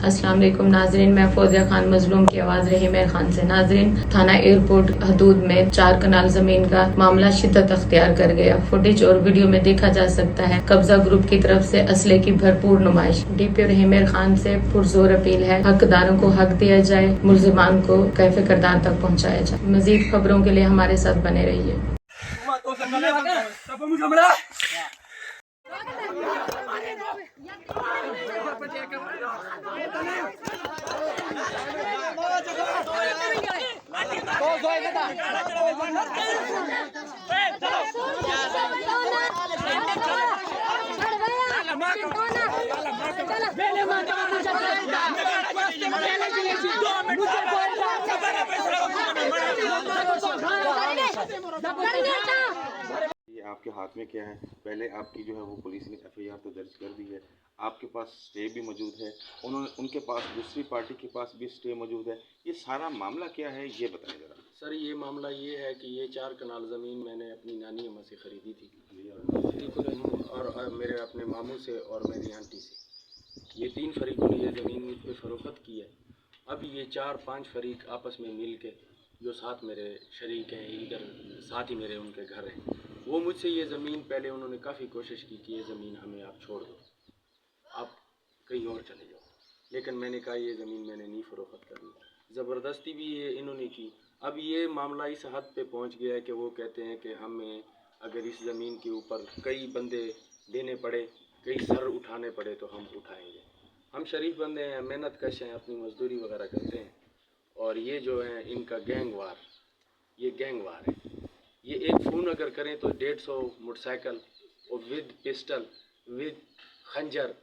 अस्सलाम वालेकुम नाजरीन, मैं फौजिया खान मजलूम की आवाज रही मेर खान से। नाजरीन, थाना एयरपोर्ट हदूद में 4 कनाल जमीन का मामला शिद्दत अख्तियार कर गया। फुटेज और वीडियो में देखा जा सकता है कब्जा ग्रुप की तरफ से असले की भरपूर नुमाइश। डीपी रहीमेर खान से पुरजोर अपील है, हकदारों को हक दिया जाए, मुल्जिमान को कैफे करदार तक पहुँचाया जाए। मजीद खबरों के लिए हमारे साथ बने रहिए। ये आपके हाथ में क्या है? पहले आपकी जो है वो पुलिस ने एफआईआर तो दर्ज कर दी है, आपके पास स्टे भी मौजूद है, उनके पास दूसरी पार्टी के पास भी स्टे मौजूद है। ये सारा मामला क्या है ये बताएं ज़रा। सर, ये मामला ये है कि ये 4 कनाल ज़मीन मैंने अपनी नानी अम्मा से ख़रीदी थी और मेरे अपने मामू से और मेरी आंटी से। ये 3 फरीकों ने ये ज़मीन मुझ पर फ़रोख्त की है। अब ये 4-5 फरीक आपस में मिल के, जो साथ मेरे शरीक हैं, इधर साथ ही मेरे उनके घर हैं, वो मुझसे ये ज़मीन पहले उन्होंने काफ़ी कोशिश की कि ये ज़मीन हमें आप छोड़ दो, आप कहीं और चले जाओ, लेकिन मैंने कहा ये ज़मीन मैंने नहीं फ़रोख्त करनी। ज़बरदस्ती भी ये इन्होंने की। अब ये मामला इस हद पे पहुंच गया है कि वो कहते हैं कि हमें अगर इस ज़मीन के ऊपर कई बंदे देने पड़े, कई सर उठाने पड़े तो हम उठाएंगे। हम शरीफ बंदे हैं, मेहनत कश हैं, अपनी मजदूरी वगैरह करते हैं, और ये जो है इनका गैंगवार, ये गैंगवार है। ये एक फ़ोन अगर करें तो 150 मोटरसाइकिल और विद पिस्टल, विद खंजर,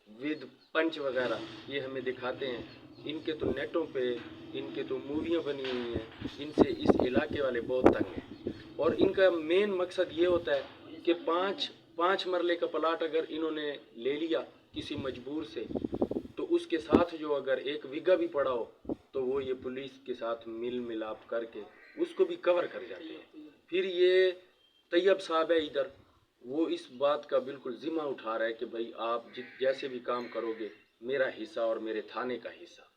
विद पंच वगैरह ये हमें दिखाते हैं। इनके तो नेटों पे इनके तो मूवियाँ बनी हुई हैं। इनसे इस इलाके वाले बहुत तंग हैं, और इनका मेन मकसद ये होता है कि पाँच मरले का प्लाट अगर इन्होंने ले लिया किसी मजबूर से, तो उसके साथ जो अगर 1 बीघा भी पड़ा हो तो वो ये पुलिस के साथ मिल मिलाप करके उसको भी कवर कर जाते हैं। फिर ये तैयब साहब है इधर, वो इस बात का बिल्कुल ज़िम्मा उठा रहा है कि भाई आप जैसे भी काम करोगे मेरा हिस्सा और मेरे थाने का हिस्सा।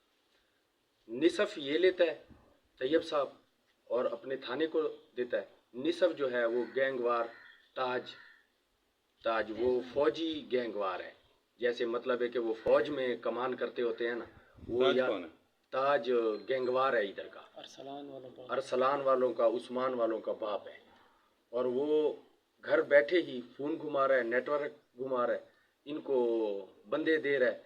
निसफ ये लेता है तैयब साहब और अपने थाने को देता है। निसफ जो है वो गैंगवार ताज वो फौजी गैंगवार है। जैसे मतलब है कि वो फौज में कमान करते होते हैं ना, वो या ताज गैंगवार है इधर का, अरसलान वालों का, उस्मान वालों का बाप है। और वो घर बैठे ही फ़ोन घुमा रहा है, नेटवर्क घुमा रहा है, इनको बंदे दे रहा है।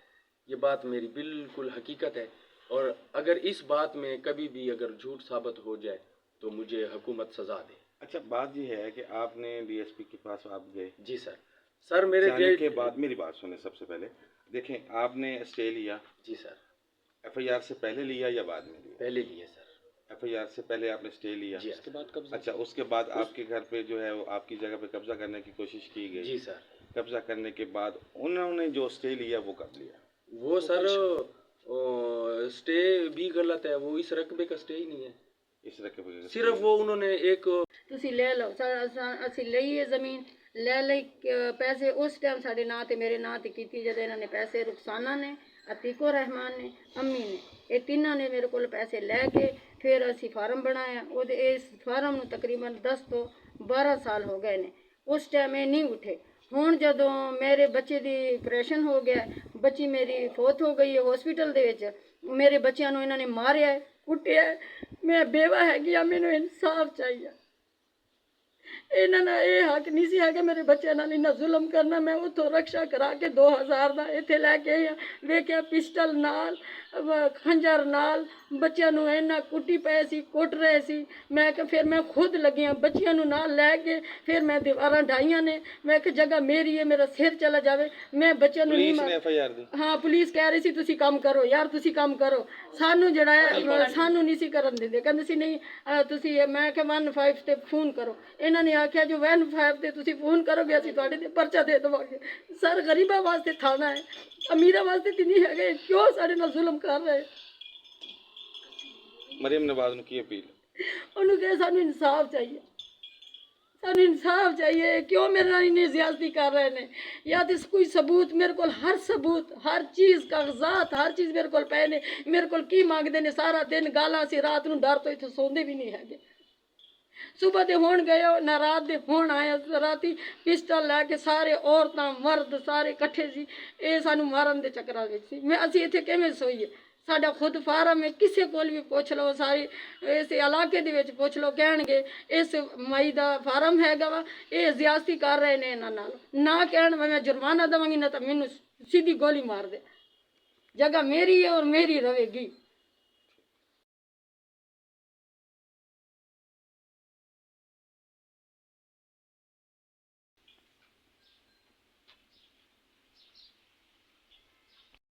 ये बात मेरी बिल्कुल हकीकत है, और अगर इस बात में कभी भी अगर झूठ साबित हो जाए तो मुझे हुकूमत सज़ा दे। अच्छा, बात ये है कि आपने डीएसपी के पास आप गए। जी सर मेरे जाने के बाद मेरी बात सुने। सबसे पहले देखें, आपने स्टे लिया। जी सर। एफआईआर से पहले लिया या बाद में लिया? पहले लिए सर। एफआईआर से पहले आपने स्टे लिया? जी। उसके बाद कब्जा। अच्छा, उसके बाद आपके घर पे जो है वो आपकी जगह पे कब्जा करने की कोशिश की गई? जी सर। कब्जा करने के बाद उन्होंने जो स्टे लिया वो कब लिया? वो सर स्टे भी गलत है, वो इस रकबे का स्टे ही नहीं है। इस रकबे का सिर्फ वो उन्होंने एक ਤੁਸੀਂ ਲੈ ਲਓ ਅਸੀਂ ਲਈ ਹੈ ਜ਼ਮੀਨ ਲੈ ਲਈ ਪੈਸੇ ਉਸ ਟਾਈਮ ਸਾਡੇ ਨਾਂ ਤੇ ਮੇਰੇ ਨਾਂ ਤੇ ਕੀਤੀ ਜਦੋਂ ਇਹਨਾਂ ਨੇ ਪੈਸੇ ਰੁਖਸਾਨਾ ਨੇ, ਅਤੀਕੋ ਰਹਿਮਾਨ ਨੇ, ਅੰਮੀ ਨੇ, ਇਹ ਤਿੰਨਾਂ ਨੇ ਮੇਰੇ ਕੋਲ ਪੈਸੇ ਲੈ ਕੇ ਫਿਰ ਅਸੀਂ ਫਾਰਮ ਬਣਾਇਆ। ਉਹਦੇ ਇਸ ਫਾਰਮ ਨੂੰ ਤਕਰੀਬਨ 10 ਤੋਂ 12 ਸਾਲ ਹੋ ਗਏ ਨੇ। ਉਸ ਟਾਈਮ ਇਹ ਨਹੀਂ ਉੱਠੇ। ਹੁਣ ਜਦੋਂ ਮੇਰੇ ਬੱਚੇ ਦੀ ਆਪਰੇਸ਼ਨ ਹੋ ਗਿਆ, ਬੱਚੀ ਮੇਰੀ ਫੌਤ ਹੋ ਗਈ ਹੈ ਹਸਪੀਟਲ ਦੇ ਵਿੱਚ, ਮੇਰੇ ਬੱਚਿਆਂ ਨੂੰ ਇਹਨਾਂ ਨੇ ਮਾਰਿਆ, ਕੁੱਟਿਆ। ਮੈਂ ਬੇਵਾ ਹੈਗੀ ਆ, ਮੈਨੂੰ ਇਨਸਾਫ ਚਾਹੀਦਾ। ਇਹਨਾਂ ਨਾਲ ਇਹ ਹੱਕ ਨਹੀਂ ਸੀ ਹੈਗਾ ਮੇਰੇ ਬੱਚਿਆਂ ਨਾਲ ਇੰਨਾ ਜ਼ੁਲਮ ਕਰਨਾ। ਮੈਂ ਉੱਥੋਂ ਰਕਸ਼ਾ ਕਰਾ ਕੇ 2000 ਦਾ ਇੱਥੇ ਲੈ ਕੇ ਆਈ ਹਾਂ। ਵੇਖਿਆ ਪਿਸਟਲ ਨਾਲ, ਖੰਜਰ ਨਾਲ ਬੱਚਿਆਂ ਨੂੰ ਇੰਨਾ ਕੁੱਟੀ ਪਏ ਸੀ, ਕੁੱਟ ਰਹੇ ਸੀ। ਮੈਂ ਕਿ ਫਿਰ ਮੈਂ ਖੁਦ ਲੱਗੀ ਹਾਂ ਬੱਚਿਆਂ ਨੂੰ ਨਾਲ ਲੈ ਕੇ, ਫਿਰ ਮੈਂ ਦੀਵਾਰਾਂ ਢਾਈਆਂ ਨੇ। ਮੈਂ ਕਿ ਜਗ੍ਹਾ ਮੇਰੀ ਹੈ, ਮੇਰਾ ਸਿਰ ਚਲਾ ਜਾਵੇ, ਮੈਂ ਬੱਚਿਆਂ ਨੂੰ ਨਹੀਂ ਹਾਂ ਪੁਲਿਸ ਕਹਿ ਰਹੀ ਸੀ ਤੁਸੀਂ ਕੰਮ ਕਰੋ ਯਾਰ, ਤੁਸੀਂ ਕੰਮ ਕਰੋ। ਸਾਨੂੰ ਜਿਹੜਾ ਹੈ ਸਾਨੂੰ ਨਹੀਂ ਸੀ ਕਰਨ ਦਿੰਦੇ, ਕਹਿੰਦੇ ਸੀ ਨਹੀਂ ਤੁਸੀਂ, ਮੈਂ ਕਿ 15 ਤੇ ਫੋਨ ਕਰੋ। ਇਹਨਾਂ ਨੇ ਆਖਿਆ ਜੋ 15 ਤੇ ਤੁਸੀਂ ਫੋਨ ਕਰੋਗੇ ਅਸੀਂ ਤੁਹਾਡੇ ਤੇ ਪਰਚਾ ਦੇ ਦੇਵਾਂਗੇ। ਸਰ ਗਰੀਬਾਂ ਵਾਸਤੇ ਥਾਣਾ ਹੈ, ਅਮੀਰਾਂ ਵਾਸਤੇ ਤੇ ਨਹੀਂ ਹੈਗੇ। ਕਿਉਂ ਸਾਡੇ ਨਾਲ ਜ਼ੁਲਮ ਕਰ ਰਹੇ? ਮਰੀਮ ਨਵਾਜ਼ ਨੂੰ ਕੀ ਅਪੀਲ? ਉਹਨੂੰ ਕਹੇ ਸਾਨੂੰ ਇਨਸਾਫ ਚਾਹੀਏ, ਸਾਨੂੰ ਇਨਸਾਫ ਚਾਹੀਏ। ਕਿਉਂ ਮੇਰੇ ਨਾਲ ਇੰਨੀ ਜ਼ਿਆਦਤੀ ਕਰ ਰਹੇ ਨੇ? ਜਾਂ ਤੇ ਕੋਈ ਸਬੂਤ ਮੇਰੇ ਕੋਲ, ਹਰ ਸਬੂਤ, ਹਰ ਚੀਜ਼, ਕਾਗਜ਼ਾਤ, ਹਰ ਚੀਜ਼ ਮੇਰੇ ਕੋਲ ਪਏ ਨੇ। ਮੇਰੇ ਕੋਲ ਕੀ ਮੰਗਦੇ ਨੇ? ਸਾਰਾ ਦਿਨ ਗਾਲਾਂ ਸੀ, ਰਾਤ ਨੂੰ ਡਰ ਤੋਂ ਇੱਥੇ ਸੌਂਦੇ ਵੀ ਨਹੀਂ ਹੈਗੇ। ਸੁਬਹ ਦੇ ਹੁਣ ਗਏ ਹੋ ਨਾ, ਰਾਤ ਦੇ ਹੁਣ ਆਏ। ਰਾਤੀ ਪਿਸਟਲ ਲੈ ਕੇ ਸਾਰੇ ਔਰਤਾਂ ਮਰਦ ਸਾਰੇ ਇਕੱਠੇ ਸੀ। ਇਹ ਸਾਨੂੰ ਮਾਰਨ ਦੇ ਚੱਕਰਾਂ ਵਿੱਚ ਸੀ। ਅਸੀਂ ਇੱਥੇ ਕਿਵੇਂ ਸੋਈਏ? ਸਾਡਾ ਖੁਦ ਫਾਰਮ ਹੈ, ਕਿਸੇ ਕੋਲ ਵੀ ਪੁੱਛ ਲਓ, ਸਾਰੇ ਇਸ ਇਲਾਕੇ ਦੇ ਵਿੱਚ ਪੁੱਛ ਲਓ, ਕਹਿਣਗੇ ਇਸ ਮਾਈ ਦਾ ਫਾਰਮ ਹੈਗਾ ਵਾ, ਇਹ ਜ਼ਿਆਦਤੀ ਕਰ ਰਹੇ ਨੇ ਇਹਨਾਂ ਨਾਲ। ਨਾ ਕਹਿਣ ਮੈਂ ਜੁਰਮਾਨਾ ਦੇਵਾਂਗੀ, ਨਾ ਤਾਂ ਮੈਨੂੰ ਸਿੱਧੀ ਗੋਲੀ ਮਾਰ ਦੇ। ਜਗ੍ਹਾ ਮੇਰੀ ਹੈ ਔਰ ਮੇਰੀ ਰਹੇਗੀ।